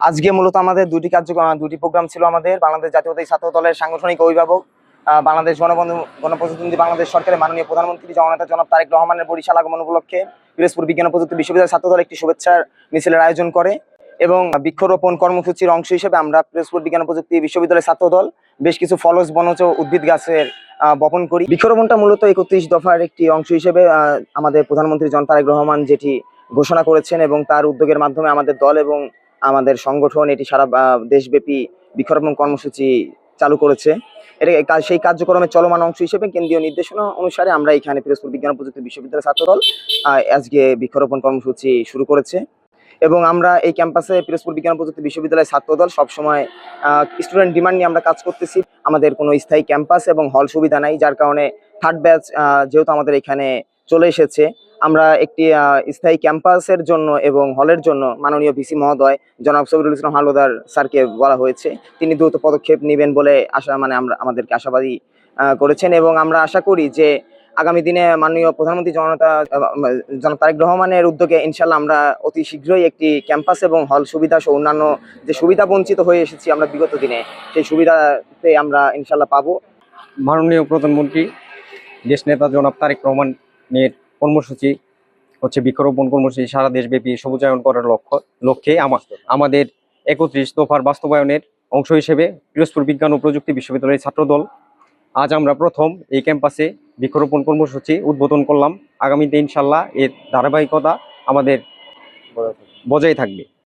আজকে মূলত আমাদের দুটি প্রোগ্রাম ছিল। আমাদের বাংলাদেশ জাতীয়তাবাদী ছাত্র দলের সাংগঠনিক অভিভাবক, বাংলাদেশ গণপ্রজাতন্ত্রী বাংলাদেশ সরকারের মাননীয় প্রধানমন্ত্রী জননেতা জনাব তারেক রহমানের বরিশাল আগমন উপলক্ষে পিরোজপুর বিজ্ঞান ও প্রযুক্তি বিশ্ববিদ্যালয় ছাত্র দল একটি শুভেচ্ছার মিছিলের আয়োজন করে এবং বৃক্ষরোপণ কর্মসূচির অংশ হিসেবে আমরা পিরোজপুর বিজ্ঞান ও প্রযুক্তি বিশ্ববিদ্যালয়ের ছাত্র দল বেশ কিছু ফলজ বনজ উদ্ভিদ গাছের বপন করি। বৃক্ষরোপণটা মূলত 31 দফার একটি অংশ হিসেবে আমাদের প্রধানমন্ত্রী জনাব তারেক রহমান যেটি ঘোষণা করেছেন এবং তার উদ্যোগের মাধ্যমে আমাদের দল এবং আমাদের সংগঠন এটি সারা দেশব্যাপী বৃক্ষরোপণ কর্মসূচি চালু করেছে। সেই কার্যক্রমের চলমান অংশ হিসেবে কেন্দ্রীয় নির্দেশনা অনুসারে আমরা এখানে পিরোজপুর বিজ্ঞান ও প্রযুক্তি বিশ্ববিদ্যালয়ের ছাত্রদল আজকে বৃক্ষরোপণ কর্মসূচি শুরু করেছে এবং আমরা এই ক্যাম্পাসে পিরোজপুর বিজ্ঞান ও প্রযুক্তি বিশ্ববিদ্যালয়ের ছাত্রদল সবসময় স্টুডেন্ট ডিমান্ড নিয়ে আমরা কাজ করতেছি। আমাদের কোনো স্থায়ী ক্যাম্পাস এবং হল সুবিধা নাই, যার কারণে থার্ড ব্যাচ যেহেতু আমাদের এখানে চলে এসেছে, আমরা একটি স্থায়ী ক্যাম্পাসের জন্য এবং হলের জন্য মাননীয় ভিসি মহোদয় জনাব সবিরুল ইসলাম হালদার স্যারকে বলা হয়েছে। তিনি দ্রুত পদক্ষেপ নেবেন বলে আমাদেরকে আশাবাদী করেছেন এবং আমরা আশা করি যে আগামী দিনে মাননীয় প্রধানমন্ত্রী জনাব তারেক রহমানের উদ্যোগে ইনশাল্লাহ আমরা অতি শীঘ্রই একটি ক্যাম্পাস এবং হল সুবিধা সহ অন্যান্য যে সুবিধা বঞ্চিত হয়ে এসেছি আমরা বিগত দিনে, সেই সুবিধাতে আমরা ইনশাল্লাহ পাবো। মাননীয় প্রধানমন্ত্রী দেশ নেতা জনাব তারেক রহমানের কর্মসূচি হচ্ছে বৃক্ষরোপণ কর্মসূচি সারা দেশব্যাপী সবুজায়ন করার লক্ষ্যে আমাদের 31 দফার বাস্তবায়নের অংশ হিসেবে পিরোজপুর বিজ্ঞান ও প্রযুক্তি বিশ্ববিদ্যালয়ের ছাত্রদল আজ আমরা প্রথম এই ক্যাম্পাসে বৃক্ষরোপণ কর্মসূচি উদ্বোধন করলাম। আগামীতে ইনশাল্লাহ এর ধারাবাহিকতা আমাদের বজায় থাকবে।